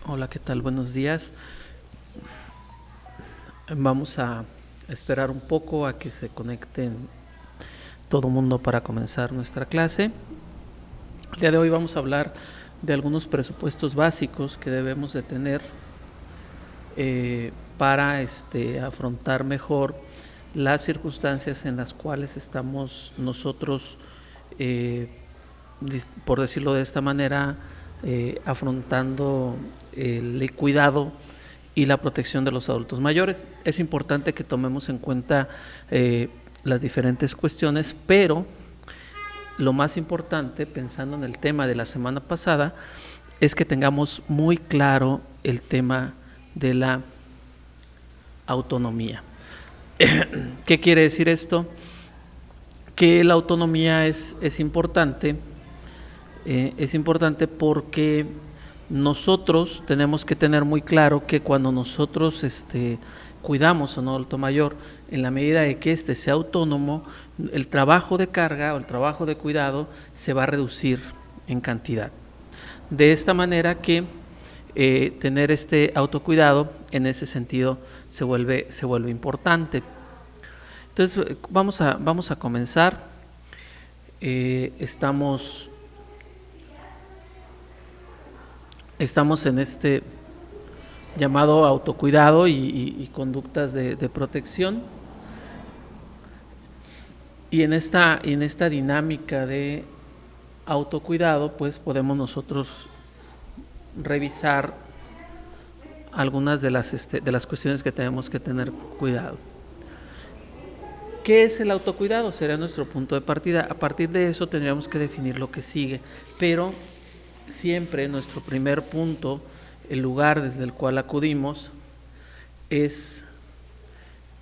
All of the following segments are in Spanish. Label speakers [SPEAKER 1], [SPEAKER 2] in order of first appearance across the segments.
[SPEAKER 1] Hola, ¿qué tal? Buenos días. Vamos a esperar un poco a que se conecten todo el mundo para comenzar nuestra clase. El día de hoy vamos a hablar de algunos presupuestos básicos que debemos de tener para afrontar mejor las circunstancias en las cuales estamos nosotros, por decirlo de esta manera, afrontando el cuidado y la protección de los adultos mayores. Es importante que tomemos en cuenta las diferentes cuestiones, pero lo más importante, pensando en el tema de la semana pasada, es que tengamos muy claro el tema de la autonomía. ¿Qué quiere decir esto? Que la autonomía es importante porque nosotros tenemos que tener muy claro que cuando nosotros cuidamos a un adulto mayor, en la medida de que sea autónomo, el trabajo de carga o el trabajo de cuidado se va a reducir en cantidad. De esta manera que tener este autocuidado en ese sentido se vuelve importante. Entonces vamos a comenzar. Estamos en este llamado autocuidado y conductas de protección, y en esta dinámica de autocuidado pues podemos nosotros revisar algunas de las cuestiones que tenemos que tener cuidado. ¿Qué es el autocuidado? Será nuestro punto de partida. A partir de eso tendríamos que definir lo que sigue, pero siempre nuestro primer punto, el lugar desde el cual acudimos, es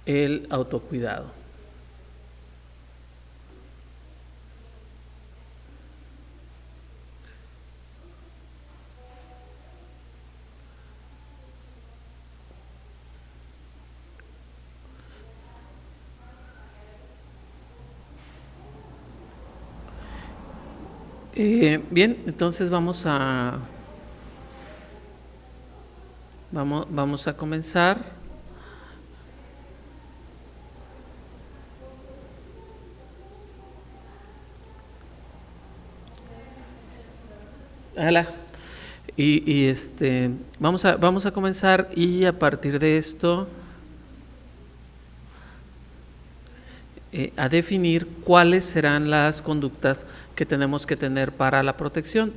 [SPEAKER 1] el autocuidado. Bien, entonces vamos a comenzar. Hola. Y vamos a comenzar, y a partir de esto a definir cuáles serán las conductas que tenemos que tener para la protección.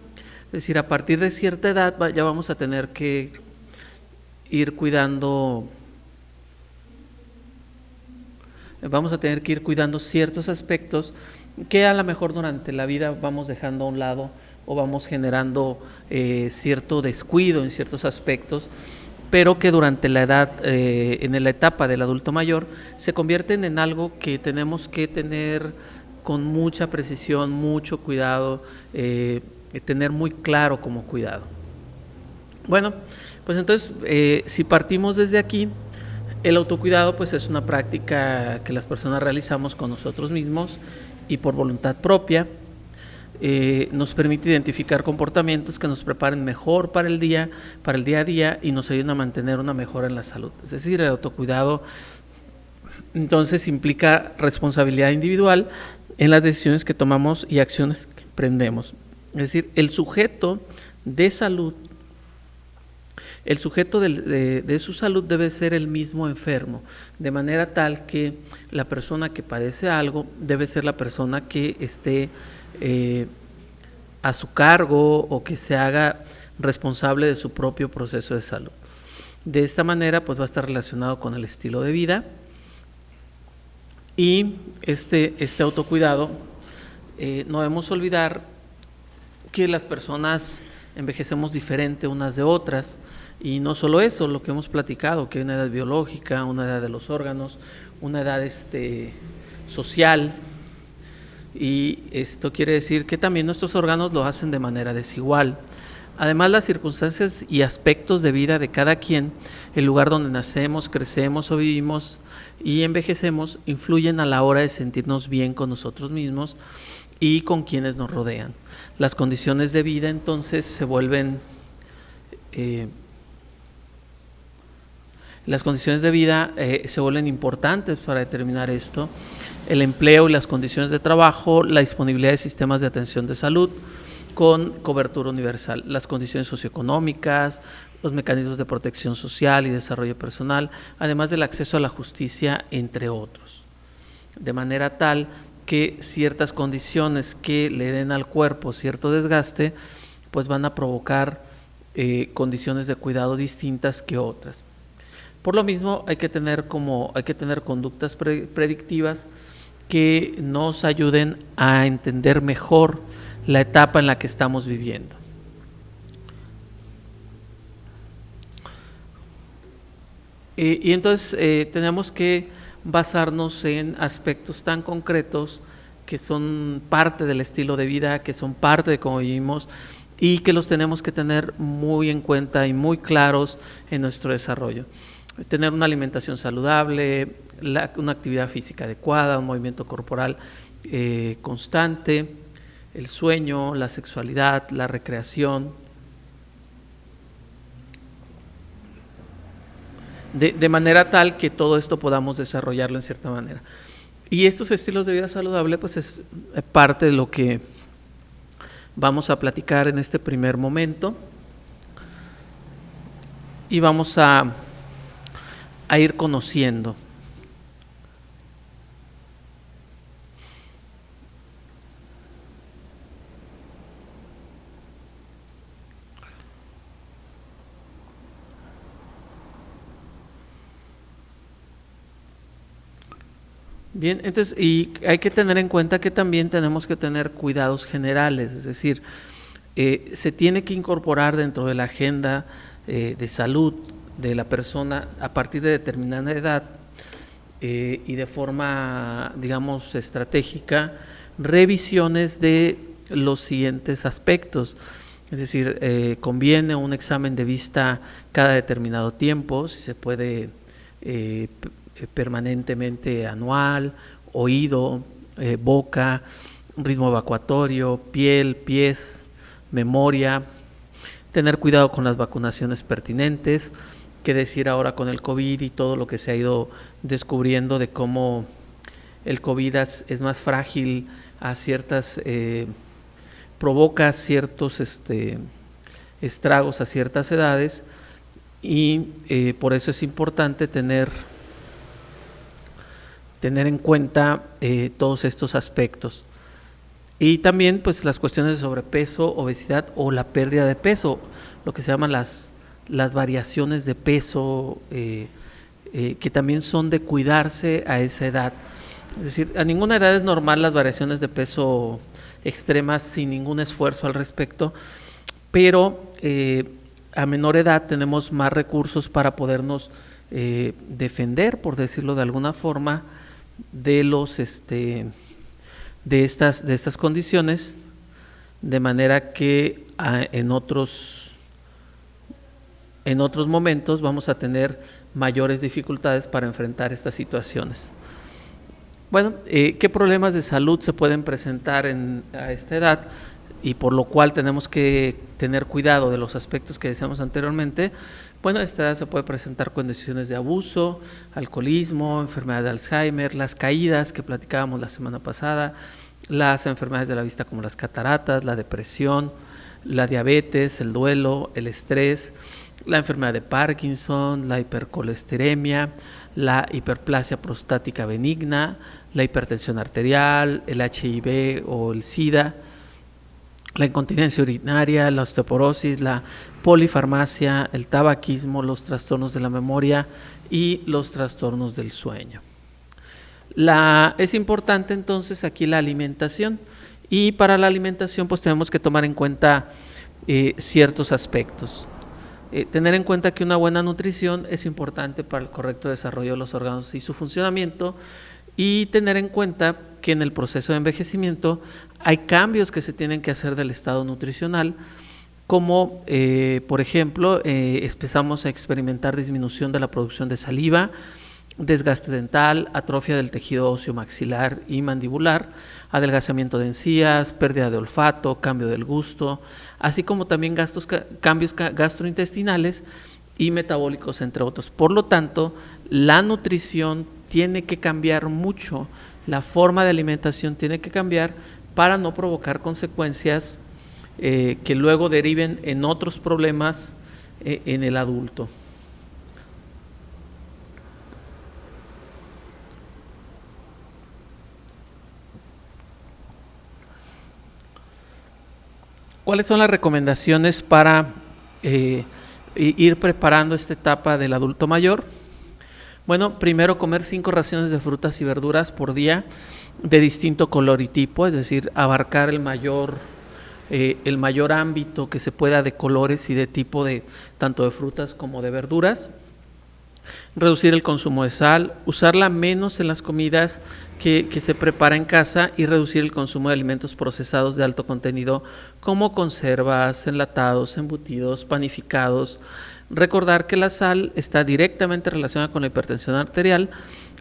[SPEAKER 1] Es decir, a partir de cierta edad ya vamos a tener que ir cuidando ciertos aspectos que a lo mejor durante la vida vamos dejando a un lado o vamos generando cierto descuido en ciertos aspectos, pero que durante la edad, en la etapa del adulto mayor, se convierten en algo que tenemos que tener con mucha precisión, mucho cuidado, tener muy claro como cuidado. Bueno, pues entonces, si partimos desde aquí, el autocuidado pues es una práctica que las personas realizamos con nosotros mismos y por voluntad propia. Nos permite identificar comportamientos que nos preparen mejor para el día a día y nos ayudan a mantener una mejora en la salud. Es decir, el autocuidado entonces implica responsabilidad individual en las decisiones que tomamos y acciones que emprendemos. Es decir, el sujeto de salud, el sujeto de su salud debe ser el mismo enfermo, de manera tal que la persona que padece algo debe ser la persona que esté a su cargo o que se haga responsable de su propio proceso de salud. De esta manera pues va a estar relacionado con el estilo de vida, y este autocuidado, no debemos olvidar que las personas envejecemos diferente unas de otras, y no solo eso, lo que hemos platicado, que hay una edad biológica, una edad de los órganos, una edad social, y esto quiere decir que también nuestros órganos lo hacen de manera desigual. Además, las circunstancias y aspectos de vida de cada quien, el lugar donde nacemos, crecemos o vivimos y envejecemos, influyen a la hora de sentirnos bien con nosotros mismos y con quienes nos rodean. Las condiciones de vida entonces se vuelven Las condiciones de vida se vuelven importantes para determinar esto. El empleo y las condiciones de trabajo, la disponibilidad de sistemas de atención de salud con cobertura universal, las condiciones socioeconómicas, los mecanismos de protección social y desarrollo personal, además del acceso a la justicia, entre otros. De manera tal que ciertas condiciones que le den al cuerpo cierto desgaste, pues van a provocar condiciones de cuidado distintas que otras. Por lo mismo hay que tener conductas predictivas que nos ayuden a entender mejor la etapa en la que estamos viviendo. Y entonces tenemos que basarnos en aspectos tan concretos que son parte del estilo de vida, que son parte de cómo vivimos y que los tenemos que tener muy en cuenta y muy claros en nuestro desarrollo. Tener una alimentación saludable, una actividad física adecuada, un movimiento corporal constante, el sueño, la sexualidad, la recreación, de manera tal que todo esto podamos desarrollarlo en cierta manera. Y estos estilos de vida saludable pues es parte de lo que vamos a platicar en este primer momento y vamos a ir conociendo. Bien, entonces, y hay que tener en cuenta que también tenemos que tener cuidados generales, es decir, se tiene que incorporar dentro de la agenda de salud de la persona a partir de determinada edad y de forma, digamos, estratégica, revisiones de los siguientes aspectos. Es decir, conviene un examen de vista cada determinado tiempo, si se puede permanentemente anual, oído, boca, ritmo evacuatorio, piel, pies, memoria, tener cuidado con las vacunaciones pertinentes, qué decir ahora con el COVID y todo lo que se ha ido descubriendo de cómo el COVID es más frágil a ciertas, provoca ciertos estragos a ciertas edades y por eso es importante tener en cuenta todos estos aspectos. Y también pues las cuestiones de sobrepeso, obesidad o la pérdida de peso, lo que se llaman las variaciones de peso, que también son de cuidarse a esa edad. Es decir, a ninguna edad es normal las variaciones de peso extremas sin ningún esfuerzo al respecto, pero a menor edad tenemos más recursos para podernos defender, por decirlo de alguna forma, de los de estas condiciones, de manera que en otros momentos vamos a tener mayores dificultades para enfrentar estas situaciones. Bueno, ¿qué problemas de salud se pueden presentar a esta edad? Y por lo cual tenemos que tener cuidado de los aspectos que decíamos anteriormente. Bueno, a esta edad se puede presentar condiciones de abuso, alcoholismo, enfermedad de Alzheimer, las caídas que platicábamos la semana pasada, las enfermedades de la vista como las cataratas, la depresión, la diabetes, el duelo, el estrés, la enfermedad de Parkinson, la hipercolesteremia, la hiperplasia prostática benigna, la hipertensión arterial, el HIV o el SIDA, la incontinencia urinaria, la osteoporosis, la polifarmacia, el tabaquismo, los trastornos de la memoria y los trastornos del sueño. Es importante entonces aquí la alimentación, y para la alimentación pues tenemos que tomar en cuenta ciertos aspectos. Tener en cuenta que una buena nutrición es importante para el correcto desarrollo de los órganos y su funcionamiento, y tener en cuenta que en el proceso de envejecimiento hay cambios que se tienen que hacer del estado nutricional, como por ejemplo empezamos a experimentar disminución de la producción de saliva, desgaste dental, atrofia del tejido óseo maxilar y mandibular, adelgazamiento de encías, pérdida de olfato, cambio del gusto, así como también cambios gastrointestinales y metabólicos, entre otros. Por lo tanto, la nutrición tiene que cambiar mucho, la forma de alimentación tiene que cambiar para no provocar consecuencias que luego deriven en otros problemas en el adulto. ¿Cuáles son las recomendaciones para ir preparando esta etapa del adulto mayor? Bueno, primero comer 5 raciones de frutas y verduras por día de distinto color y tipo, es decir, abarcar el mayor ámbito que se pueda de colores y de tipo de tanto de frutas como de verduras. Reducir el consumo de sal, usarla menos en las comidas que se prepara en casa y reducir el consumo de alimentos procesados de alto contenido como conservas, enlatados, embutidos, panificados. Recordar que la sal está directamente relacionada con la hipertensión arterial.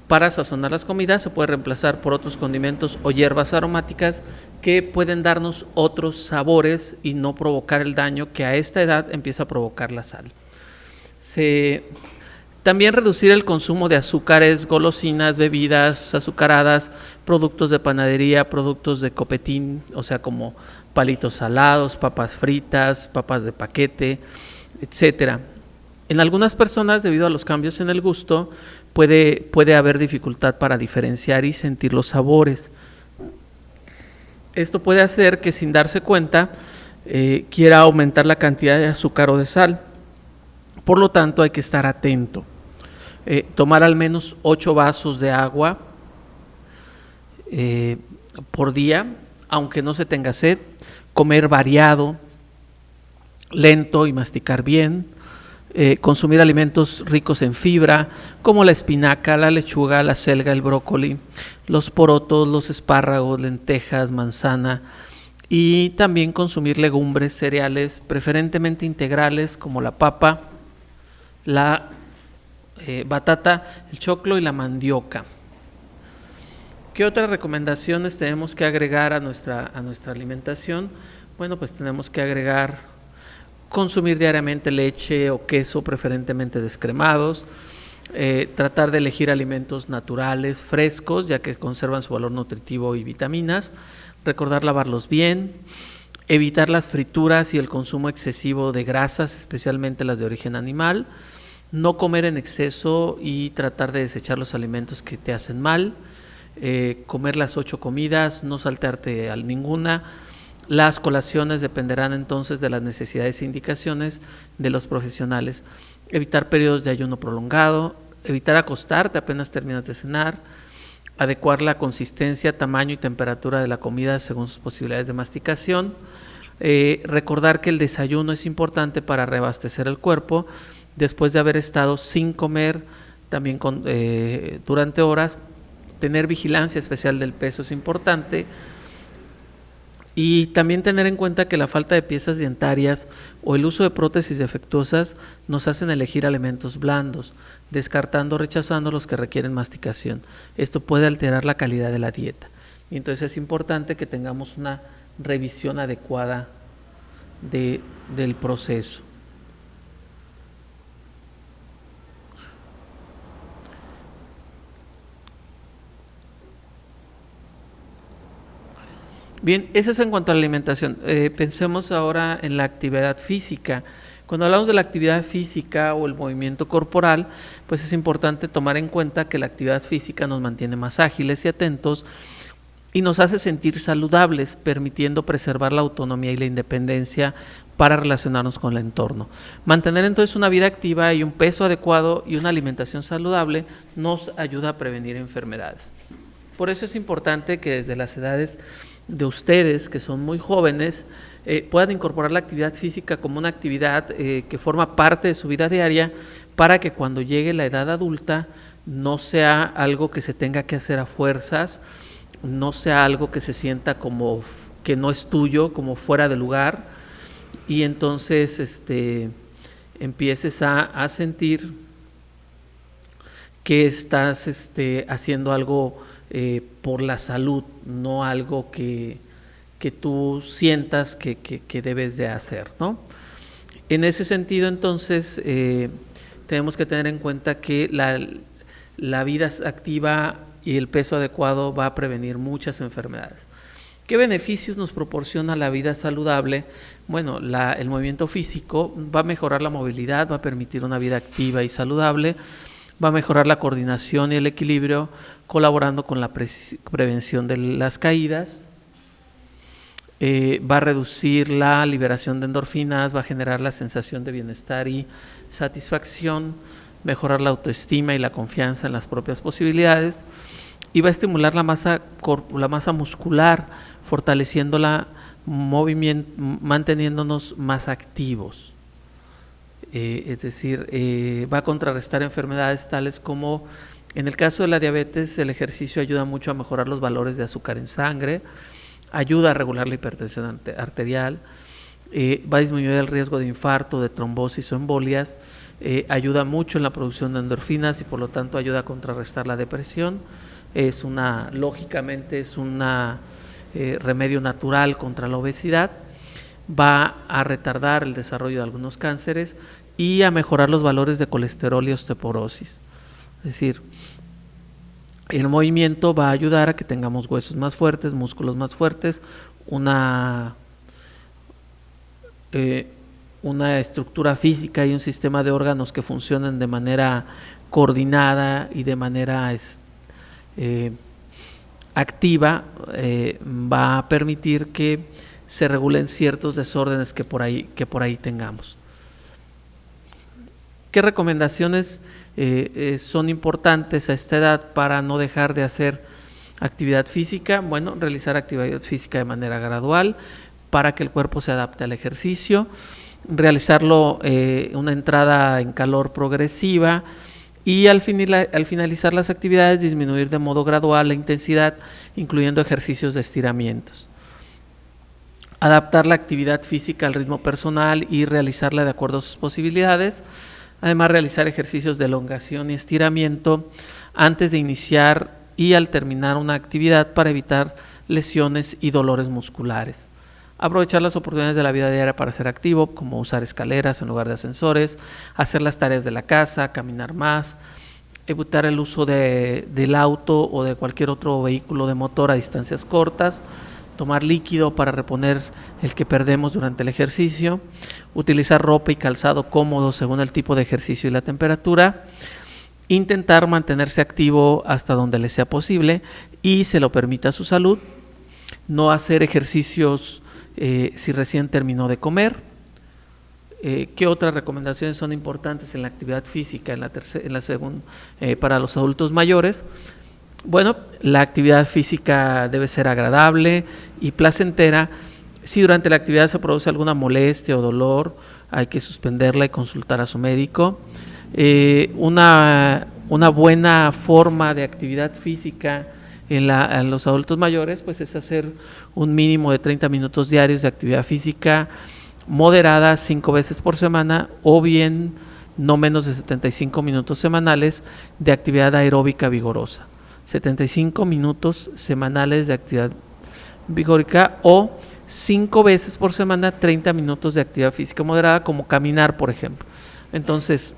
[SPEAKER 1] Para sazonar las comidas se puede reemplazar por otros condimentos o hierbas aromáticas que pueden darnos otros sabores y no provocar el daño que a esta edad empieza a provocar la sal. También reducir el consumo de azúcares, golosinas, bebidas azucaradas, productos de panadería, productos de copetín, o sea, como palitos salados, papas fritas, papas de paquete, etcétera. En algunas personas, debido a los cambios en el gusto, puede haber dificultad para diferenciar y sentir los sabores. Esto puede hacer que sin darse cuenta quiera aumentar la cantidad de azúcar o de sal. Por lo tanto, hay que estar atento. Tomar al menos 8 vasos de agua por día, aunque no se tenga sed. Comer variado, lento y masticar bien. Consumir alimentos ricos en fibra, como la espinaca, la lechuga, la selga, el brócoli, los porotos, los espárragos, lentejas, manzana, y también consumir legumbres, cereales, preferentemente integrales, como la papa, la batata, el choclo y la mandioca. ¿Qué otras recomendaciones tenemos que agregar a nuestra alimentación? Bueno, pues tenemos que agregar consumir diariamente leche o queso, preferentemente descremados, tratar de elegir alimentos naturales, frescos, ya que conservan su valor nutritivo y vitaminas, recordar lavarlos bien, evitar las frituras y el consumo excesivo de grasas, especialmente las de origen animal, no comer en exceso y tratar de desechar los alimentos que te hacen mal, comer las 8 comidas, no saltarte a ninguna. Las colaciones dependerán entonces de las necesidades e indicaciones de los profesionales. Evitar periodos de ayuno prolongado, evitar acostarte apenas terminas de cenar, adecuar la consistencia, tamaño y temperatura de la comida según sus posibilidades de masticación. Recordar que el desayuno es importante para reabastecer el cuerpo después de haber estado sin comer también durante horas. Tener vigilancia especial del peso es importante. Y también tener en cuenta que la falta de piezas dentarias o el uso de prótesis defectuosas nos hacen elegir alimentos blandos, descartando o rechazando los que requieren masticación. Esto puede alterar la calidad de la dieta. Y entonces es importante que tengamos una revisión adecuada del proceso. Bien, eso es en cuanto a la alimentación. Pensemos ahora en la actividad física. Cuando hablamos de la actividad física o el movimiento corporal, pues es importante tomar en cuenta que la actividad física nos mantiene más ágiles y atentos y nos hace sentir saludables, permitiendo preservar la autonomía y la independencia para relacionarnos con el entorno. Mantener entonces una vida activa y un peso adecuado y una alimentación saludable nos ayuda a prevenir enfermedades. Por eso es importante que desde las edades de ustedes, que son muy jóvenes, puedan incorporar la actividad física como una actividad que forma parte de su vida diaria, para que cuando llegue la edad adulta no sea algo que se tenga que hacer a fuerzas, no sea algo que se sienta como que no es tuyo, como fuera de lugar, y entonces empieces a sentir que estás haciendo algo por la salud, no algo que tú sientas que debes de hacer, ¿no? En ese sentido, entonces, tenemos que tener en cuenta que la vida activa y el peso adecuado va a prevenir muchas enfermedades. ¿Qué beneficios nos proporciona la vida saludable? Bueno, el movimiento físico va a mejorar la movilidad, va a permitir una vida activa y saludable, va a mejorar la coordinación y el equilibrio, colaborando con la prevención de las caídas, va a reducir la liberación de endorfinas, va a generar la sensación de bienestar y satisfacción, mejorar la autoestima y la confianza en las propias posibilidades, y va a estimular la masa muscular, fortaleciéndola, manteniéndonos más activos. Es decir, va a contrarrestar enfermedades tales como, en el caso de la diabetes, el ejercicio ayuda mucho a mejorar los valores de azúcar en sangre, ayuda a regular la hipertensión arterial, va a disminuir el riesgo de infarto, de trombosis o embolias, ayuda mucho en la producción de endorfinas y por lo tanto ayuda a contrarrestar la depresión. Lógicamente es un remedio natural contra la obesidad, va a retardar el desarrollo de algunos cánceres y a mejorar los valores de colesterol y osteoporosis. Es decir, el movimiento va a ayudar a que tengamos huesos más fuertes, músculos más fuertes, una estructura física y un sistema de órganos que funcionen de manera coordinada y de manera activa, va a permitir que se regulen ciertos desórdenes que por ahí tengamos. ¿Qué recomendaciones son importantes a esta edad para no dejar de hacer actividad física? Bueno, realizar actividad física de manera gradual para que el cuerpo se adapte al ejercicio, realizarlo una entrada en calor progresiva, y al finalizar las actividades disminuir de modo gradual la intensidad, incluyendo ejercicios de estiramientos. Adaptar la actividad física al ritmo personal y realizarla de acuerdo a sus posibilidades. Además, realizar ejercicios de elongación y estiramiento antes de iniciar y al terminar una actividad para evitar lesiones y dolores musculares. Aprovechar las oportunidades de la vida diaria para ser activo, como usar escaleras en lugar de ascensores, hacer las tareas de la casa, caminar más, evitar el uso del auto o de cualquier otro vehículo de motor a distancias cortas, tomar líquido para reponer el que perdemos durante el ejercicio, utilizar ropa y calzado cómodos según el tipo de ejercicio y la temperatura, intentar mantenerse activo hasta donde le sea posible y se lo permita su salud, no hacer ejercicios si recién terminó de comer. ¿Qué otras recomendaciones son importantes en la actividad física para los adultos mayores? Bueno, la actividad física debe ser agradable y placentera. Si durante la actividad se produce alguna molestia o dolor, hay que suspenderla y consultar a su médico. Una buena forma de actividad física en los adultos mayores pues es hacer un mínimo de 30 minutos diarios de actividad física moderada 5 veces por semana, o bien no menos de 75 minutos semanales de actividad aeróbica vigorosa. 75 minutos semanales de actividad vigórica o 5 veces por semana 30 minutos de actividad física moderada, como caminar, por ejemplo. Entonces,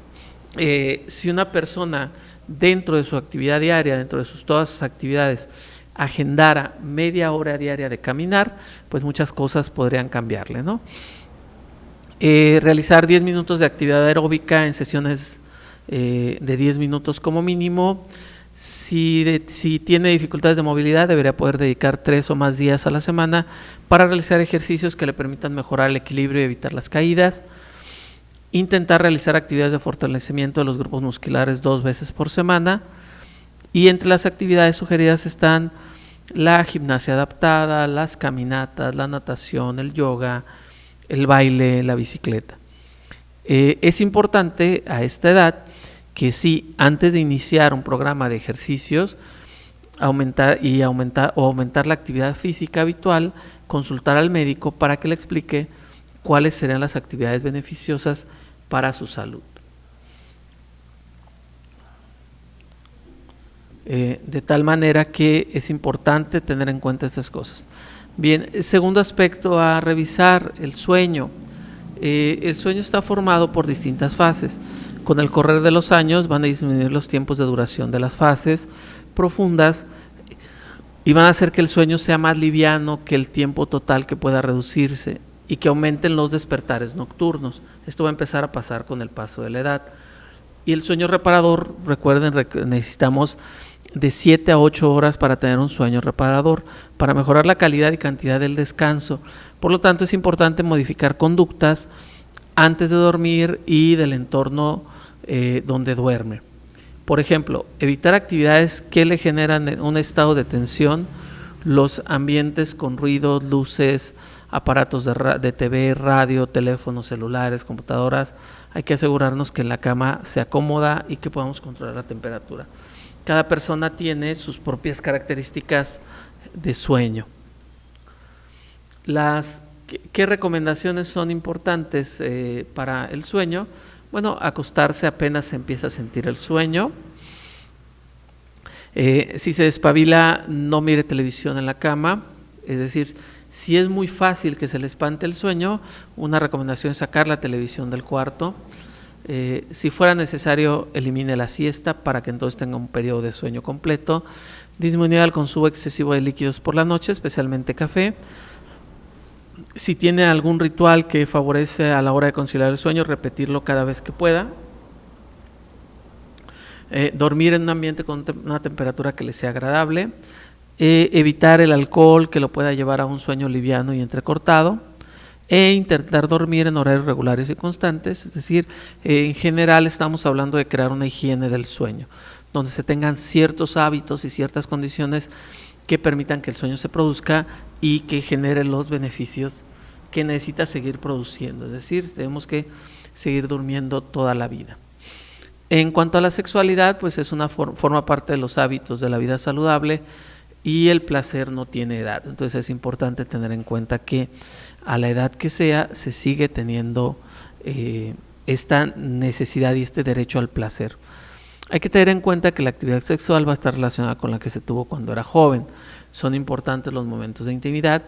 [SPEAKER 1] si una persona dentro de su actividad diaria, dentro de todas sus actividades, agendara media hora diaria de caminar, pues muchas cosas podrían cambiarle, ¿no? Realizar 10 minutos de actividad aeróbica en sesiones de 10 minutos como mínimo. Si tiene dificultades de movilidad, debería poder dedicar 3 o más días a la semana para realizar ejercicios que le permitan mejorar el equilibrio y evitar las caídas. Intentar realizar actividades de fortalecimiento de los grupos musculares 2 veces por semana. Y entre las actividades sugeridas están la gimnasia adaptada, las caminatas, la natación, el yoga, el baile, la bicicleta. Es importante a esta edad que sí, antes de iniciar un programa de ejercicios, aumentar la actividad física habitual, consultar al médico para que le explique cuáles serían las actividades beneficiosas para su salud. De tal manera que es importante tener en cuenta estas cosas. Bien, segundo aspecto a revisar, el sueño. El sueño está formado por distintas fases. Con el correr de los años van a disminuir los tiempos de duración de las fases profundas y van a hacer que el sueño sea más liviano que el tiempo total que pueda reducirse y que aumenten los despertares nocturnos. Esto va a empezar a pasar con el paso de la edad. Y el sueño reparador, recuerden, necesitamos de 7 a 8 horas para tener un sueño reparador, para mejorar la calidad y cantidad del descanso. Por lo tanto, es importante modificar conductas antes de dormir y del entorno donde duerme. Por ejemplo, evitar actividades que le generan un estado de tensión, los ambientes con ruidos, luces, aparatos de TV, radio, teléfonos celulares, computadoras. Hay que asegurarnos que la cama sea cómoda y que podamos controlar la temperatura. Cada persona tiene sus propias características de sueño. ¿Qué recomendaciones son importantes para el sueño? Bueno, acostarse apenas se empieza a sentir el sueño. Si se despabila, no mire televisión en la cama. Es decir, si es muy fácil que se le espante el sueño, una recomendación es sacar la televisión del cuarto. Si fuera necesario, elimine la siesta para que entonces tenga un periodo de sueño completo. Disminuir el consumo excesivo de líquidos por la noche, especialmente café. Si tiene algún ritual que favorece a la hora de conciliar el sueño, repetirlo cada vez que pueda. Dormir en un ambiente con una temperatura que le sea agradable. Evitar el alcohol que lo pueda llevar a un sueño liviano y entrecortado. Intentar dormir en horarios regulares y constantes. Es decir, en general estamos hablando de crear una higiene del sueño, donde se tengan ciertos hábitos y ciertas condiciones que permitan que el sueño se produzca y que genere los beneficios que necesita seguir produciendo. Es decir, tenemos que seguir durmiendo toda la vida. En cuanto a la sexualidad, pues es forma parte de los hábitos de la vida saludable y el placer no tiene edad. Entonces es importante tener en cuenta que a la edad que sea se sigue teniendo esta necesidad y este derecho al placer. Hay que tener en cuenta que la actividad sexual va a estar relacionada con la que se tuvo cuando era joven. Son importantes los momentos de intimidad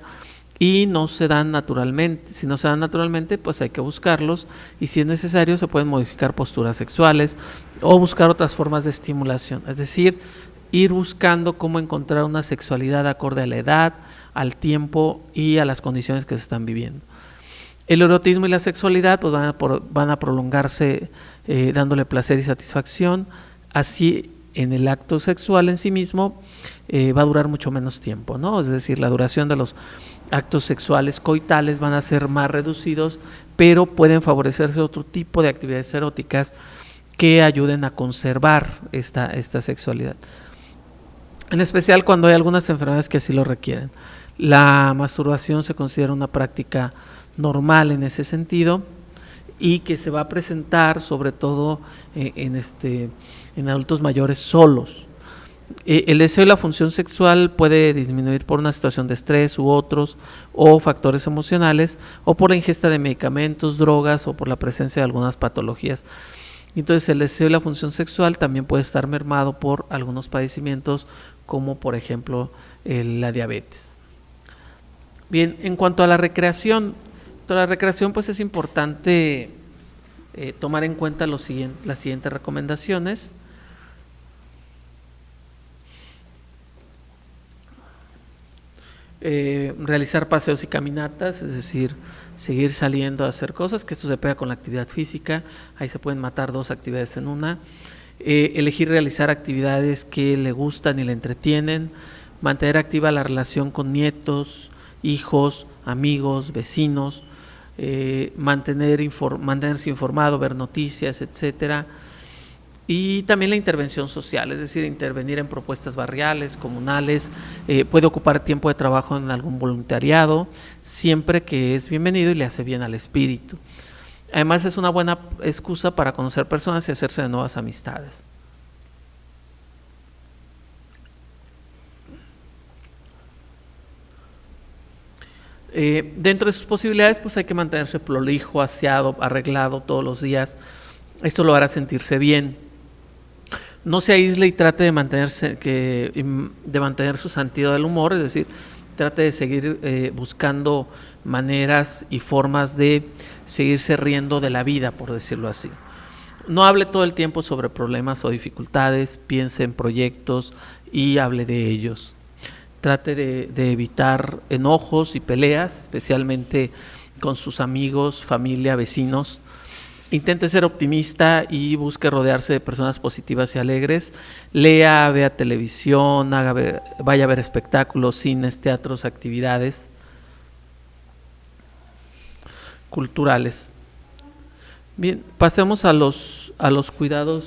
[SPEAKER 1] y no se dan naturalmente. Si no se dan naturalmente, pues hay que buscarlos y si es necesario se pueden modificar posturas sexuales o buscar otras formas de estimulación. Es decir, ir buscando cómo encontrar una sexualidad acorde a la edad, al tiempo y a las condiciones que se están viviendo. El erotismo y la sexualidad pues van a prolongarse dándole placer y satisfacción. Así en el acto sexual en sí mismo va a durar mucho menos tiempo, ¿no? Es decir, la duración de los actos sexuales coitales van a ser más reducidos, pero pueden favorecerse otro tipo de actividades eróticas que ayuden a conservar esta sexualidad. En especial cuando hay algunas enfermedades que así lo requieren. La masturbación se considera una práctica normal en ese sentido y que se va a presentar sobre todo en adultos mayores solos. El deseo y la función sexual puede disminuir por una situación de estrés u otros, o factores emocionales, o por la ingesta de medicamentos, drogas, o por la presencia de algunas patologías. Entonces el deseo y la función sexual también puede estar mermado por algunos padecimientos, como por ejemplo la diabetes. Bien, en cuanto a la recreación, pues es importante tomar en cuenta las siguientes recomendaciones. Realizar paseos y caminatas, es decir, seguir saliendo a hacer cosas, que esto se pega con la actividad física, ahí se pueden matar dos actividades en una. Elegir realizar actividades que le gustan y le entretienen, mantener activa la relación con nietos, hijos, amigos, vecinos, mantenerse informado, ver noticias, etcétera. Y también la intervención social, es decir, intervenir en propuestas barriales, comunales, puede ocupar tiempo de trabajo en algún voluntariado, siempre que es bienvenido y le hace bien al espíritu. Además es una buena excusa para conocer personas y hacerse de nuevas amistades. Dentro de sus posibilidades, pues hay que mantenerse prolijo, aseado, arreglado todos los días. Esto lo hará sentirse bien. No se aísle y trate de mantener su sentido del humor, es decir, trate de seguir buscando maneras y formas de seguirse riendo de la vida, por decirlo así. No hable todo el tiempo sobre problemas o dificultades, piense en proyectos y hable de ellos. Trate de evitar enojos y peleas, especialmente con sus amigos, familia, vecinos. Intente ser optimista y busque rodearse de personas positivas y alegres. Lea, vea televisión, vaya a ver espectáculos, cines, teatros, actividades culturales. Bien, pasemos a los cuidados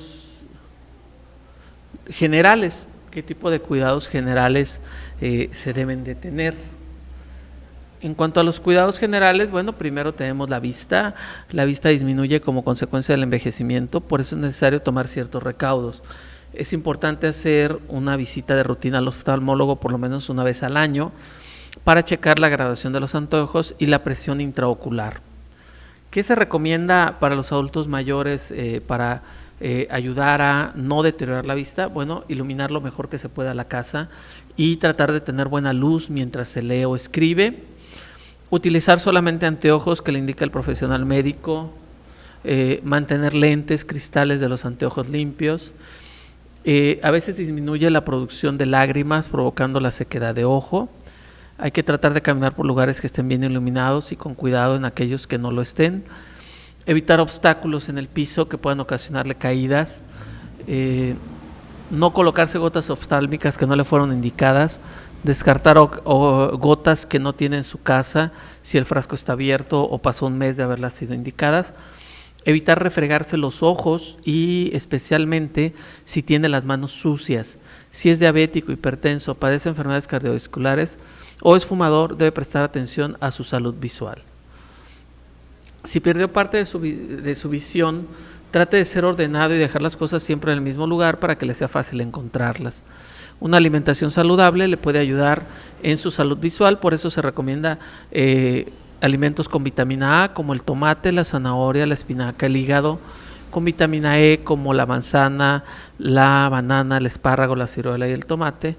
[SPEAKER 1] generales. ¿Qué tipo de cuidados generales se deben de tener? En cuanto a los cuidados generales, bueno, primero tenemos la vista. La vista disminuye como consecuencia del envejecimiento, por eso es necesario tomar ciertos recaudos. Es importante hacer una visita de rutina al oftalmólogo por lo menos una vez al año para checar la graduación de los anteojos y la presión intraocular. ¿Qué se recomienda para los adultos mayores para ayudar a no deteriorar la vista? Bueno, iluminar lo mejor que se pueda la casa y tratar de tener buena luz mientras se lee o escribe. Utilizar solamente anteojos que le indica el profesional médico. Mantener lentes, cristales de los anteojos limpios. A veces disminuye la producción de lágrimas provocando la sequedad de ojo. Hay que tratar de caminar por lugares que estén bien iluminados y con cuidado en aquellos que no lo estén. Evitar obstáculos en el piso que puedan ocasionarle caídas. No colocarse gotas oftálmicas que no le fueron indicadas. Descartar gotas que no tiene en su casa si el frasco está abierto o pasó un mes de haberlas sido indicadas. Evitar refregarse los ojos y especialmente si tiene las manos sucias. Si es diabético, hipertenso, padece enfermedades cardiovasculares o es fumador, debe prestar atención a su salud visual. Si perdió parte de su visión, trate de ser ordenado y dejar las cosas siempre en el mismo lugar para que le sea fácil encontrarlas. Una alimentación saludable le puede ayudar en su salud visual, por eso se recomienda alimentos con vitamina A como el tomate, la zanahoria, la espinaca, el hígado, con vitamina E como la manzana, la banana, el espárrago, la ciruela y el tomate,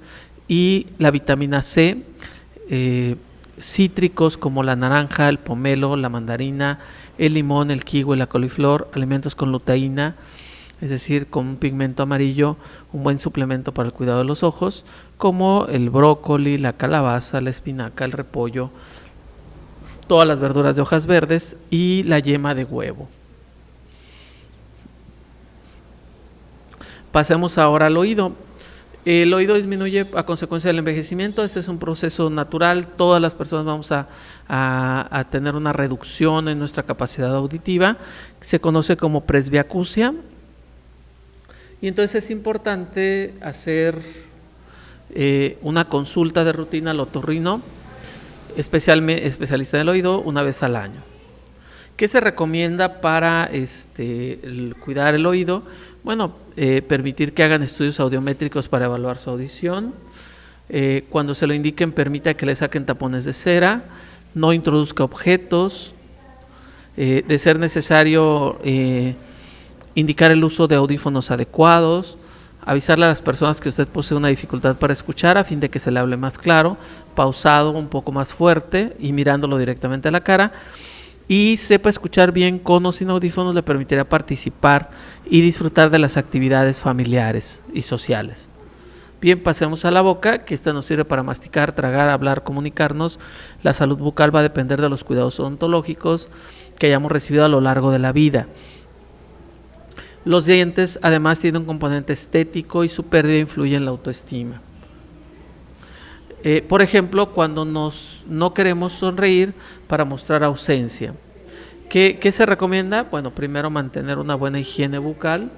[SPEAKER 1] y la vitamina C, cítricos como la naranja, el pomelo, la mandarina, el limón, el kiwi, la coliflor, alimentos con luteína, es decir, con un pigmento amarillo, un buen suplemento para el cuidado de los ojos, como el brócoli, la calabaza, la espinaca, el repollo, todas las verduras de hojas verdes y la yema de huevo. Pasemos ahora al oído. El oído disminuye a consecuencia del envejecimiento. Este es un proceso natural. Todas las personas vamos a tener una reducción en nuestra capacidad auditiva. Se conoce como presbiacusia. Y entonces es importante hacer una consulta de rutina al otorrino, especialista en el oído, una vez al año. ¿Qué se recomienda para cuidar el oído? Bueno, permitir que hagan estudios audiométricos para evaluar su audición. Cuando se lo indiquen, permita que le saquen tapones de cera, no introduzca objetos. De ser necesario, indicar el uso de audífonos adecuados, avisarle a las personas que usted posee una dificultad para escuchar a fin de que se le hable más claro, pausado, un poco más fuerte y mirándolo directamente a la cara. Y sepa escuchar bien con o sin audífonos, le permitirá participar y disfrutar de las actividades familiares y sociales. Bien, pasemos a la boca, que esta nos sirve para masticar, tragar, hablar, comunicarnos. La salud bucal va a depender de los cuidados odontológicos que hayamos recibido a lo largo de la vida. Los dientes además tienen un componente estético y su pérdida influye en la autoestima. Por ejemplo, cuando no queremos sonreír para mostrar ausencia. ¿Qué se recomienda? Bueno, primero mantener una buena higiene bucal,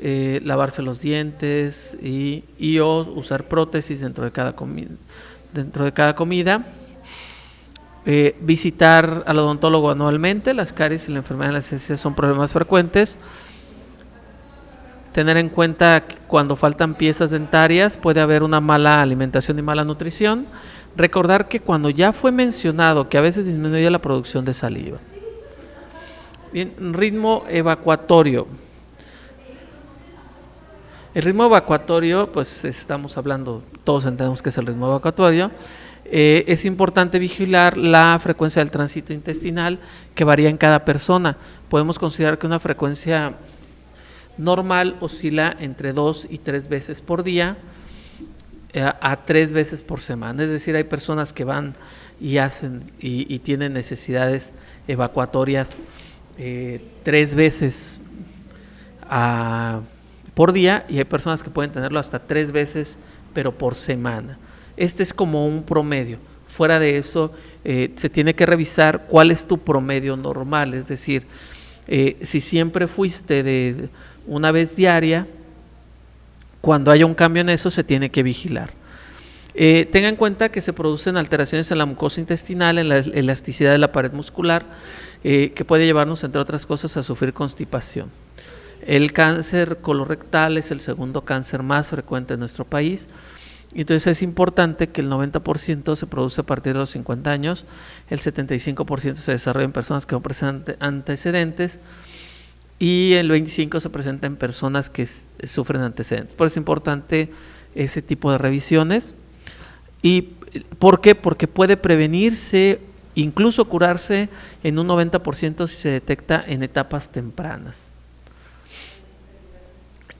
[SPEAKER 1] lavarse los dientes y o usar prótesis dentro de cada comida. Visitar al odontólogo anualmente. Las caries y la enfermedad de la encías son problemas frecuentes. Tener en cuenta que cuando faltan piezas dentarias puede haber una mala alimentación y mala nutrición. Recordar que cuando ya fue mencionado que a veces disminuye la producción de saliva. Bien, ritmo evacuatorio. El ritmo evacuatorio, pues estamos hablando, todos entendemos que es el ritmo evacuatorio. Es importante vigilar la frecuencia del tránsito intestinal, que varía en cada persona. Podemos considerar que una frecuencia normal oscila entre 2 y 3 veces por día a 3 veces por semana. Es decir, hay personas que van y hacen y tienen necesidades evacuatorias 3 veces por día, y hay personas que pueden tenerlo hasta 3 veces, pero por semana. Este es como un promedio. Fuera de eso, se tiene que revisar cuál es tu promedio normal, es decir, si siempre fuiste de una vez diaria, cuando haya un cambio en eso se tiene que vigilar. Tenga en cuenta que se producen alteraciones en la mucosa intestinal, en la elasticidad de la pared muscular, que puede llevarnos, entre otras cosas, a sufrir constipación. El cáncer colorectal es el segundo cáncer más frecuente en nuestro país. Entonces es importante que el 90% se produce a partir de los 50 años, el 75% se desarrolla en personas que no presentan antecedentes y el 25% se presenta en personas que sufren antecedentes. Por eso es importante ese tipo de revisiones. ¿Y por qué? Porque puede prevenirse, incluso curarse en un 90% si se detecta en etapas tempranas.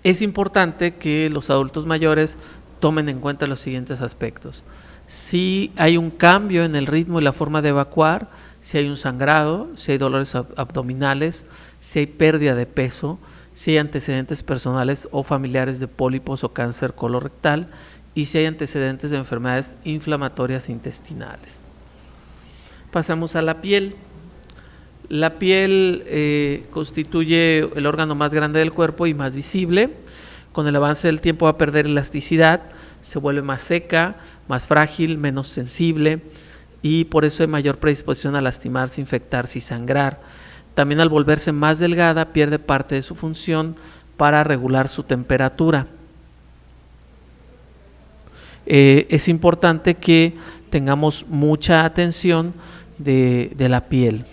[SPEAKER 1] Es importante que los adultos mayores tomen en cuenta los siguientes aspectos. Si hay un cambio en el ritmo y la forma de evacuar, si hay un sangrado, si hay dolores abdominales, si hay pérdida de peso, si hay antecedentes personales o familiares de pólipos o cáncer colorectal, y si hay antecedentes de enfermedades inflamatorias intestinales. Pasamos a la piel. La piel constituye el órgano más grande del cuerpo y más visible. Con el avance del tiempo va a perder elasticidad, se vuelve más seca, más frágil, menos sensible, y por eso hay mayor predisposición a lastimarse, infectarse y sangrar. También al volverse más delgada pierde parte de su función para regular su temperatura. Es importante que tengamos mucha atención de la piel.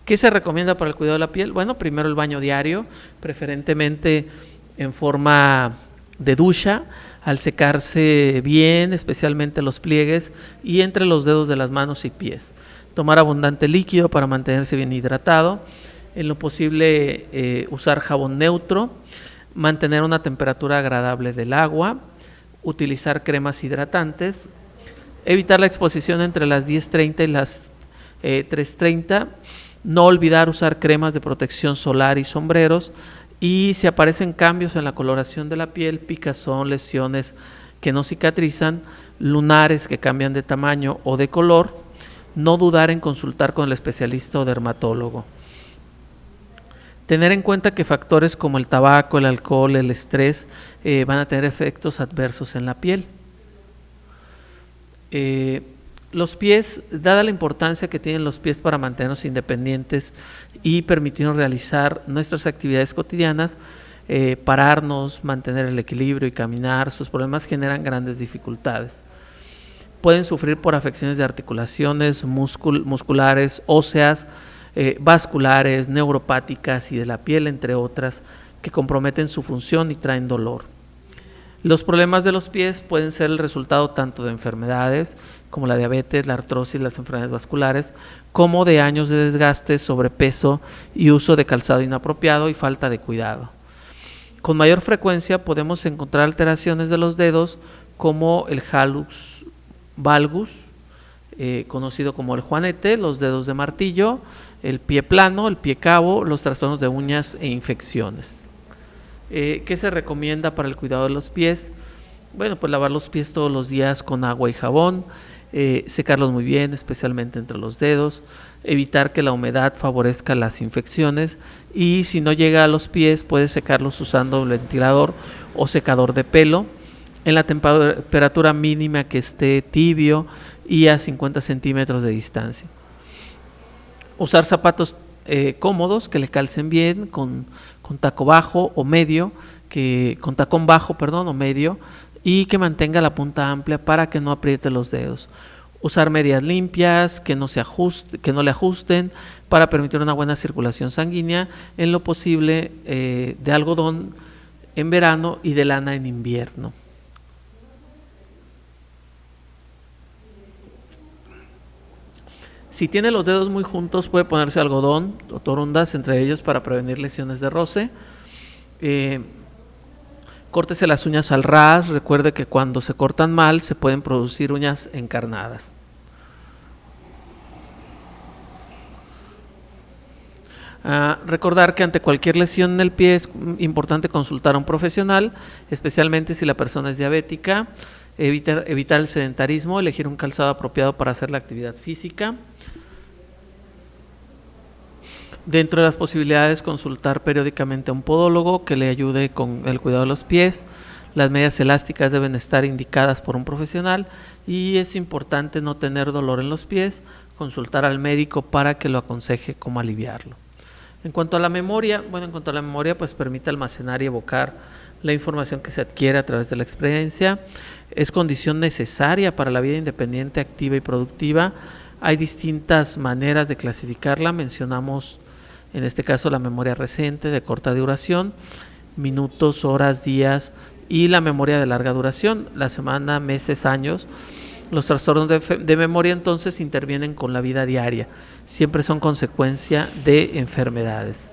[SPEAKER 1] ¿Qué se recomienda para el cuidado de la piel? Bueno, primero el baño diario, preferentemente en forma de ducha, al secarse bien, especialmente los pliegues y entre los dedos de las manos y pies. Tomar abundante líquido para mantenerse bien hidratado. En lo posible usar jabón neutro, mantener una temperatura agradable del agua, utilizar cremas hidratantes, evitar la exposición entre las 10:30 y las 3:30, no olvidar usar cremas de protección solar y sombreros, y si aparecen cambios en la coloración de la piel, picazón, lesiones que no cicatrizan, lunares que cambian de tamaño o de color, no dudar en consultar con el especialista o dermatólogo. Tener en cuenta que factores como el tabaco, el alcohol, el estrés van a tener efectos adversos en la piel. Los pies, dada la importancia que tienen los pies para mantenernos independientes y permitirnos realizar nuestras actividades cotidianas, pararnos, mantener el equilibrio y caminar, sus problemas generan grandes dificultades. Pueden sufrir por afecciones de articulaciones, musculares, óseas, vasculares, neuropáticas y de la piel, entre otras, que comprometen su función y traen dolor. Los problemas de los pies pueden ser el resultado tanto de enfermedades como la diabetes, la artrosis, las enfermedades vasculares, como de años de desgaste, sobrepeso y uso de calzado inapropiado y falta de cuidado. Con mayor frecuencia podemos encontrar alteraciones de los dedos como el hallux valgus, conocido como el juanete, los dedos de martillo, el pie plano, el pie cabo, los trastornos de uñas e infecciones. ¿Qué se recomienda para el cuidado de los pies? Bueno, pues lavar los pies todos los días con agua y jabón, secarlos muy bien, especialmente entre los dedos, evitar que la humedad favorezca las infecciones, y si no llega a los pies puede secarlos usando un ventilador o secador de pelo en la temperatura mínima que esté tibio y a 50 centímetros de distancia. Usar zapatos cómodos que le calcen bien, con taco bajo o medio, con tacón bajo, o medio, y que mantenga la punta amplia para que no apriete los dedos. Usar medias limpias, que no le ajusten, para permitir una buena circulación sanguínea, en lo posible de algodón en verano y de lana en invierno. Si tiene los dedos muy juntos, puede ponerse algodón o torundas entre ellos para prevenir lesiones de roce. Córtese las uñas al ras. Recuerde que cuando se cortan mal se pueden producir uñas encarnadas. Recordar que ante cualquier lesión en el pie es importante consultar a un profesional, especialmente si la persona es diabética. Evitar el sedentarismo, elegir un calzado apropiado para hacer la actividad física. Dentro de las posibilidades, consultar periódicamente a un podólogo que le ayude con el cuidado de los pies. Las medias elásticas deben estar indicadas por un profesional y es importante no tener dolor en los pies, consultar al médico para que lo aconseje cómo aliviarlo. En cuanto a la memoria, pues permite almacenar y evocar la información que se adquiere a través de la experiencia. Es condición necesaria para la vida independiente, activa y productiva. Hay distintas maneras de clasificarla. Mencionamos en este caso la memoria reciente de corta duración, minutos, horas, días, y la memoria de larga duración, la semana, meses, años. Los trastornos de memoria entonces intervienen con la vida diaria, siempre son consecuencia de enfermedades.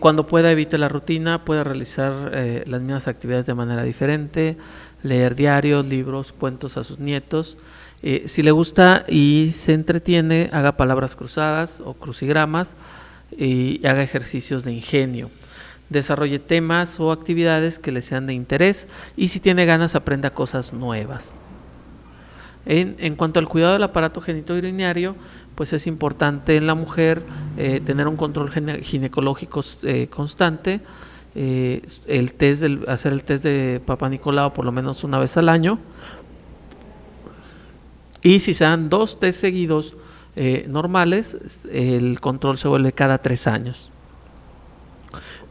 [SPEAKER 1] Cuando pueda, evite la rutina, puede realizar las mismas actividades de manera diferente, leer diarios, libros, cuentos a sus nietos. Si le gusta y se entretiene, haga palabras cruzadas o crucigramas y haga ejercicios de ingenio. Desarrolle temas o actividades que le sean de interés y si tiene ganas aprenda cosas nuevas. En cuanto al cuidado del aparato genitourinario, pues es importante en la mujer tener un control ginecológico constante, hacer el test de Papá Nicolau por lo menos una vez al año, y si se dan 2 test seguidos normales, el control se vuelve cada 3 años.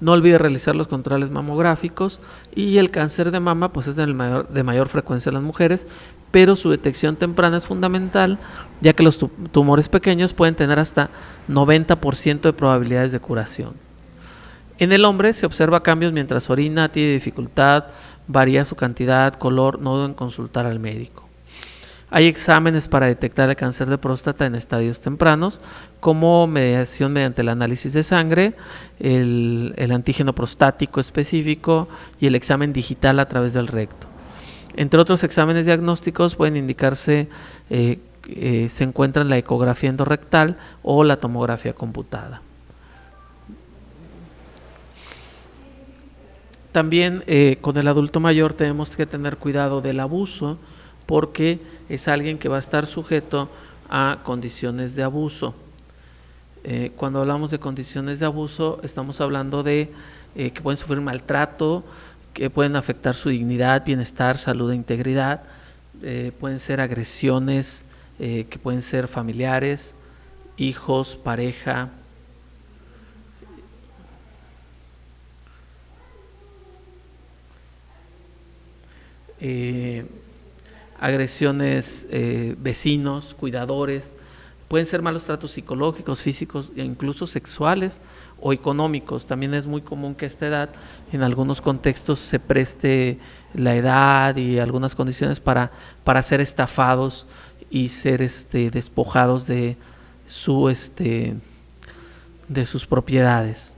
[SPEAKER 1] No olvide realizar los controles mamográficos, y el cáncer de mama pues es de mayor frecuencia en las mujeres, pero su detección temprana es fundamental, ya que los tumores pequeños pueden tener hasta 90% de probabilidades de curación. En el hombre se observa cambios mientras orina, tiene dificultad, varía su cantidad, color, no duden consultar al médico. Hay exámenes para detectar el cáncer de próstata en estadios tempranos, como mediación mediante el análisis de sangre, el antígeno prostático específico y el examen digital a través del recto. Entre otros exámenes diagnósticos pueden indicarse, se encuentran la ecografía endorrectal o la tomografía computada. También con el adulto mayor tenemos que tener cuidado del abuso, porque es alguien que va a estar sujeto a condiciones de abuso. Cuando hablamos de condiciones de abuso, estamos hablando de que pueden sufrir maltrato, que pueden afectar su dignidad, bienestar, salud e integridad. Pueden ser agresiones que pueden ser familiares, hijos, pareja. Agresiones, vecinos, cuidadores, pueden ser malos tratos psicológicos, físicos e incluso sexuales o económicos. También es muy común que a esta edad en algunos contextos se preste la edad y algunas condiciones para ser estafados y ser despojados de sus propiedades.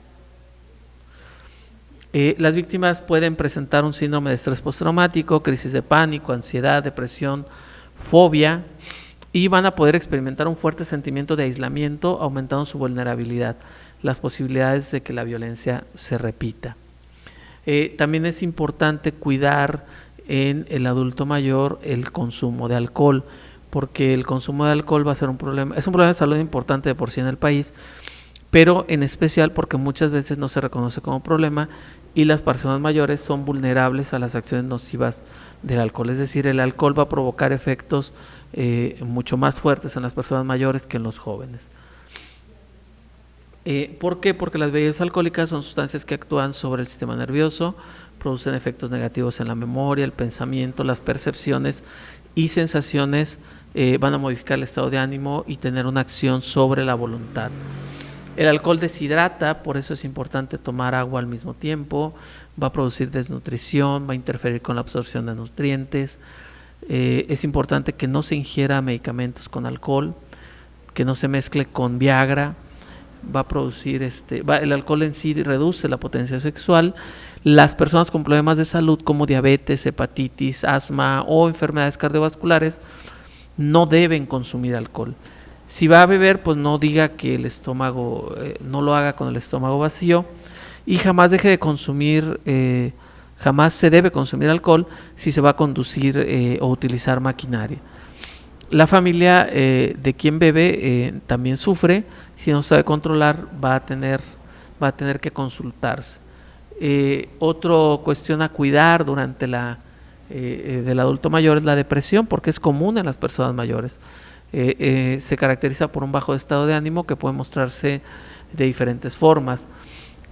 [SPEAKER 1] Las víctimas pueden presentar un síndrome de estrés postraumático, crisis de pánico, ansiedad, depresión, fobia, y van a poder experimentar un fuerte sentimiento de aislamiento, aumentando su vulnerabilidad, las posibilidades de que la violencia se repita. También es importante cuidar en el adulto mayor el consumo de alcohol, porque el consumo de alcohol va a ser un problema de salud importante de por sí en el país, pero en especial porque muchas veces no se reconoce como problema y las personas mayores son vulnerables a las acciones nocivas del alcohol. Es decir, el alcohol va a provocar efectos mucho más fuertes en las personas mayores que en los jóvenes. ¿Por qué? Porque las bebidas alcohólicas son sustancias que actúan sobre el sistema nervioso, producen efectos negativos en la memoria, el pensamiento, las percepciones y sensaciones, van a modificar el estado de ánimo y tener una acción sobre la voluntad. El alcohol deshidrata, por eso es importante tomar agua al mismo tiempo, va a producir desnutrición, va a interferir con la absorción de nutrientes. Es importante que no se ingiera medicamentos con alcohol, que no se mezcle con Viagra, va a producir el alcohol en sí reduce la potencia sexual. Las personas con problemas de salud como diabetes, hepatitis, asma o enfermedades cardiovasculares no deben consumir alcohol. Si va a beber, pues no diga que el estómago, no lo haga con el estómago vacío, y jamás deje de consumir, jamás se debe consumir alcohol si se va a conducir o utilizar maquinaria. La familia de quien bebe también sufre, si no sabe controlar va a tener que consultarse. Otra cuestión a cuidar durante del adulto mayor es la depresión, porque es común en las personas mayores. Se caracteriza por un bajo estado de ánimo que puede mostrarse de diferentes formas,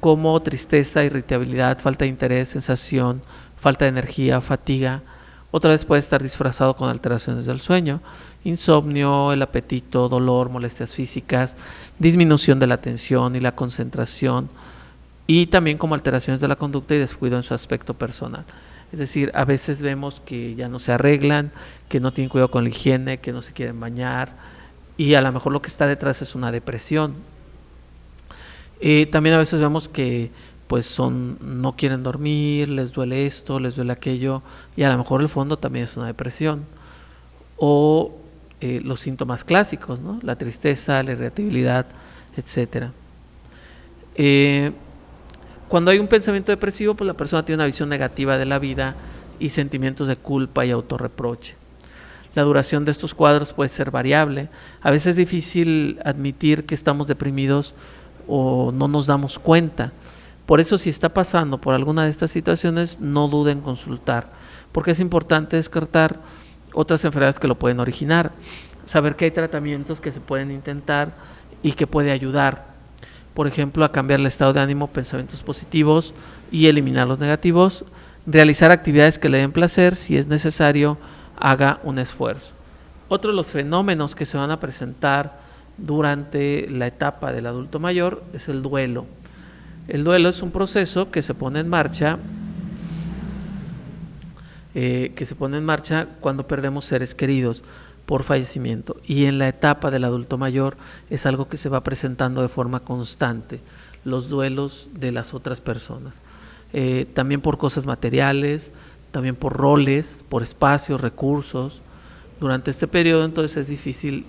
[SPEAKER 1] como tristeza, irritabilidad, falta de interés, sensación, falta de energía, fatiga. Otra vez puede estar disfrazado con alteraciones del sueño, insomnio, el apetito, dolor, molestias físicas, disminución de la atención y la concentración, y también como alteraciones de la conducta y descuido en su aspecto personal. Es decir, a veces vemos que ya no se arreglan, que no tienen cuidado con la higiene, que no se quieren bañar, y a lo mejor lo que está detrás es una depresión. También a veces vemos que pues no quieren dormir, les duele esto, les duele aquello, y a lo mejor el fondo también es una depresión. O los síntomas clásicos, ¿no? La tristeza, la irritabilidad, etcétera. Cuando hay un pensamiento depresivo, pues la persona tiene una visión negativa de la vida y sentimientos de culpa y autorreproche. La duración de estos cuadros puede ser variable. A veces es difícil admitir que estamos deprimidos o no nos damos cuenta. Por eso, si está pasando por alguna de estas situaciones, no duden en consultar, porque es importante descartar otras enfermedades que lo pueden originar, saber que hay tratamientos que se pueden intentar y que puede ayudar. Por ejemplo, a cambiar el estado de ánimo, pensamientos positivos y eliminar los negativos, realizar actividades que le den placer, si es necesario, haga un esfuerzo. Otro de los fenómenos que se van a presentar durante la etapa del adulto mayor es el duelo. El duelo es un proceso que se pone en marcha cuando perdemos seres queridos por fallecimiento, y en la etapa del adulto mayor es algo que se va presentando de forma constante, los duelos de las otras personas, también por cosas materiales, también por roles, por espacios, recursos. Durante este periodo entonces es difícil,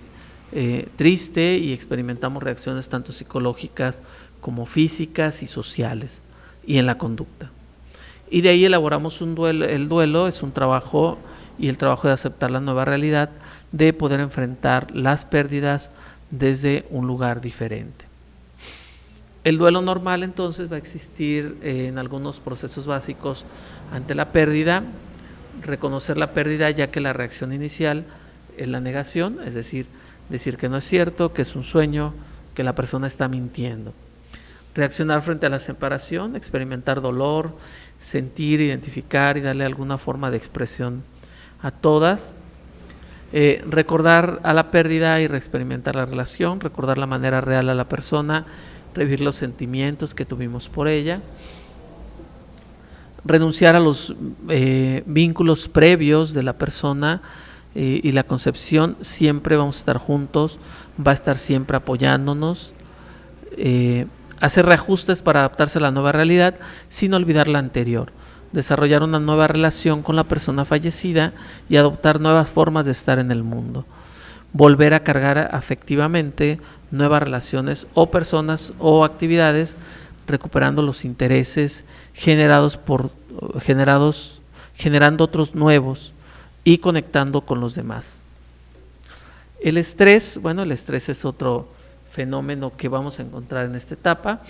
[SPEAKER 1] triste, y experimentamos reacciones tanto psicológicas como físicas y sociales, y en la conducta. Y de ahí elaboramos un duelo. El duelo es un trabajo, y el trabajo de aceptar la nueva realidad, de poder enfrentar las pérdidas desde un lugar diferente. El duelo normal entonces va a existir en algunos procesos básicos ante la pérdida. Reconocer la pérdida, ya que la reacción inicial es la negación, es decir que no es cierto, que es un sueño, que la persona está mintiendo. Reaccionar frente a la separación, experimentar dolor, sentir, identificar y darle alguna forma de expresión a todas. Recordar a la pérdida y reexperimentar la relación, recordar la manera real a la persona, revivir los sentimientos que tuvimos por ella. Renunciar a los vínculos previos de la persona y la concepción. Siempre vamos a estar juntos, va a estar siempre apoyándonos. Hacer reajustes para adaptarse a la nueva realidad sin olvidar la anterior. Desarrollar una nueva relación con la persona fallecida y adoptar nuevas formas de estar en el mundo. Volver a cargar afectivamente nuevas relaciones o personas o actividades, recuperando los intereses generando otros nuevos y conectando con los demás. El estrés es otro fenómeno que vamos a encontrar en esta etapa.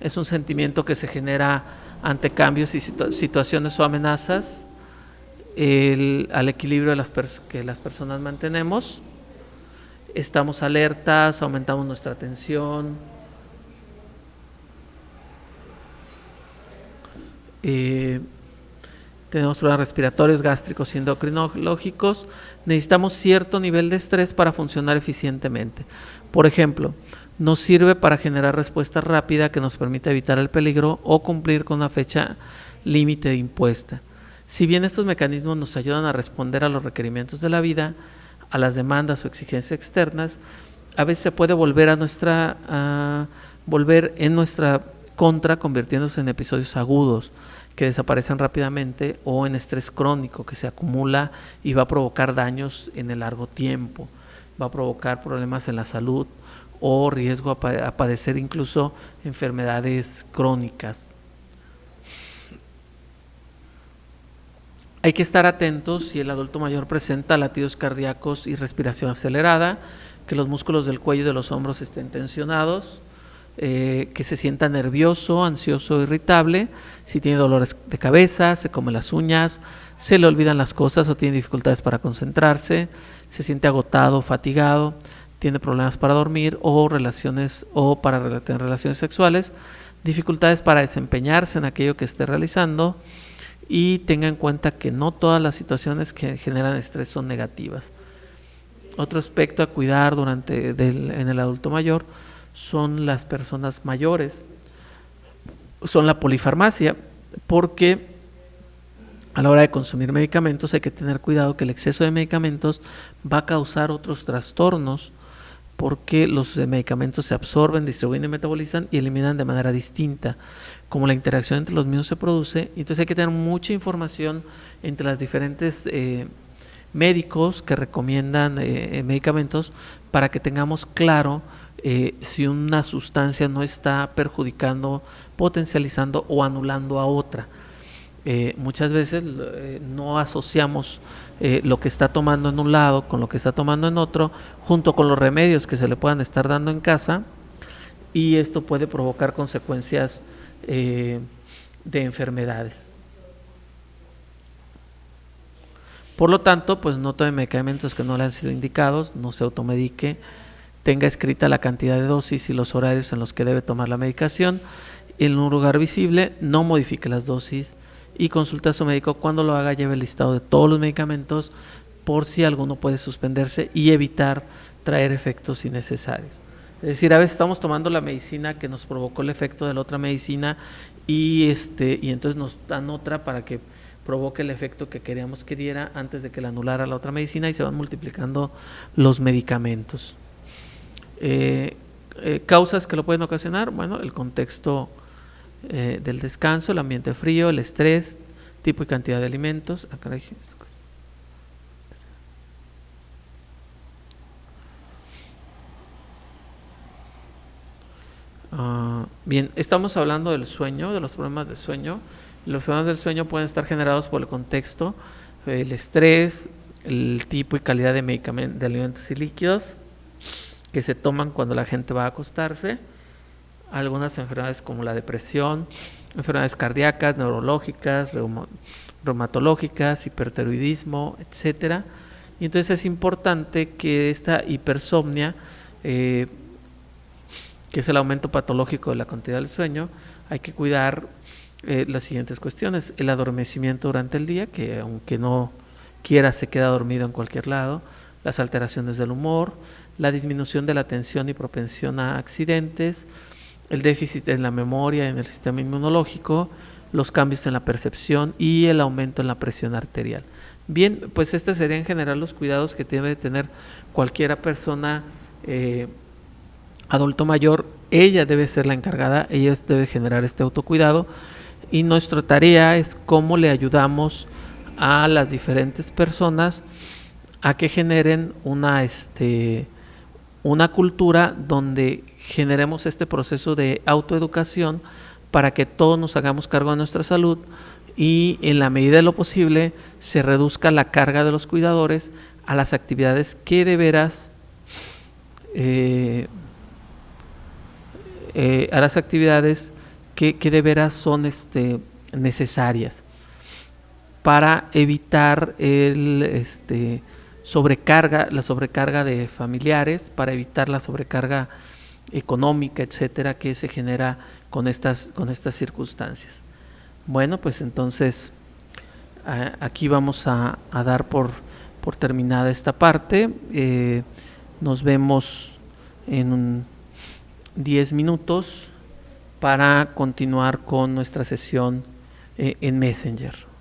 [SPEAKER 1] Es un sentimiento que se genera ante cambios y situaciones o amenazas al equilibrio que las personas mantenemos. Estamos alertas, aumentamos nuestra atención, tenemos problemas respiratorios, gástricos y endocrinológicos. Necesitamos cierto nivel de estrés para funcionar eficientemente. Por ejemplo, nos sirve para generar respuesta rápida que nos permita evitar el peligro o cumplir con una fecha límite impuesta. Si bien estos mecanismos nos ayudan a responder a los requerimientos de la vida, a las demandas o exigencias externas, a veces se puede volver volver en nuestra contra, convirtiéndose en episodios agudos que desaparecen rápidamente, o en estrés crónico que se acumula y va a provocar daños en el largo tiempo, va a provocar problemas en la salud o riesgo a padecer incluso enfermedades crónicas. Hay que estar atentos si el adulto mayor presenta latidos cardíacos y respiración acelerada, que los músculos del cuello y de los hombros estén tensionados, que se sienta nervioso, ansioso, irritable, si tiene dolores de cabeza, se come las uñas, se le olvidan las cosas o tiene dificultades para concentrarse, se siente agotado, fatigado, tiene problemas para dormir o para tener relaciones sexuales, dificultades para desempeñarse en aquello que esté realizando, y tenga en cuenta que no todas las situaciones que generan estrés son negativas. Otro aspecto a cuidar en el adulto mayor son las personas mayores, son la polifarmacia, porque a la hora de consumir medicamentos hay que tener cuidado que el exceso de medicamentos va a causar otros trastornos, porque los medicamentos se absorben, distribuyen y metabolizan y eliminan de manera distinta. Como la interacción entre los mismos se produce, entonces hay que tener mucha información entre las diferentes médicos que recomiendan medicamentos, para que tengamos claro si una sustancia no está perjudicando, potencializando o anulando a otra. Muchas veces no asociamos lo que está tomando en un lado con lo que está tomando en otro, junto con los remedios que se le puedan estar dando en casa, y esto puede provocar consecuencias de enfermedades. Por lo tanto, pues no tome medicamentos que no le han sido indicados, no se automedique, tenga escrita la cantidad de dosis y los horarios en los que debe tomar la medicación en un lugar visible, no modifique las dosis, y consulte a su médico. Cuando lo haga, lleve el listado de todos los medicamentos por si alguno puede suspenderse, y evitar traer efectos innecesarios. Es decir, a veces estamos tomando la medicina que nos provocó el efecto de la otra medicina, y entonces nos dan otra para que provoque el efecto que queríamos que diera antes de que la anulara la otra medicina, y se van multiplicando los medicamentos. Causas que lo pueden ocasionar, bueno, el contexto del descanso, el ambiente frío, el estrés, tipo y cantidad de alimentos. Bien, estamos hablando del sueño, de los problemas de sueño. Los problemas del sueño pueden estar generados por el contexto, el estrés, el tipo y calidad de medicamentos, de alimentos y líquidos que se toman cuando la gente va a acostarse, algunas enfermedades como la depresión, enfermedades cardíacas, neurológicas, reumatológicas, hipertiroidismo, etcétera. Y entonces es importante que esta hipersomnia, que es el aumento patológico de la cantidad del sueño, hay que cuidar las siguientes cuestiones: el adormecimiento durante el día, que aunque no quiera se queda dormido en cualquier lado, las alteraciones del humor, la disminución de la atención y propensión a accidentes, el déficit en la memoria y en el sistema inmunológico, los cambios en la percepción y el aumento en la presión arterial. Bien, pues estos serían en general los cuidados que debe tener cualquiera persona adulto mayor. Ella debe ser la encargada, ella debe generar este autocuidado, y nuestra tarea es cómo le ayudamos a las diferentes personas a que generen una cultura donde generemos este proceso de autoeducación, para que todos nos hagamos cargo de nuestra salud, y en la medida de lo posible se reduzca la carga de los cuidadores a las actividades que de veras son necesarias para evitar la sobrecarga de familiares, para evitar la sobrecarga económica, etcétera, que se genera con estas circunstancias. Bueno, pues entonces aquí vamos a dar por terminada esta parte. Nos vemos en 10 minutos para continuar con nuestra sesión en Messenger.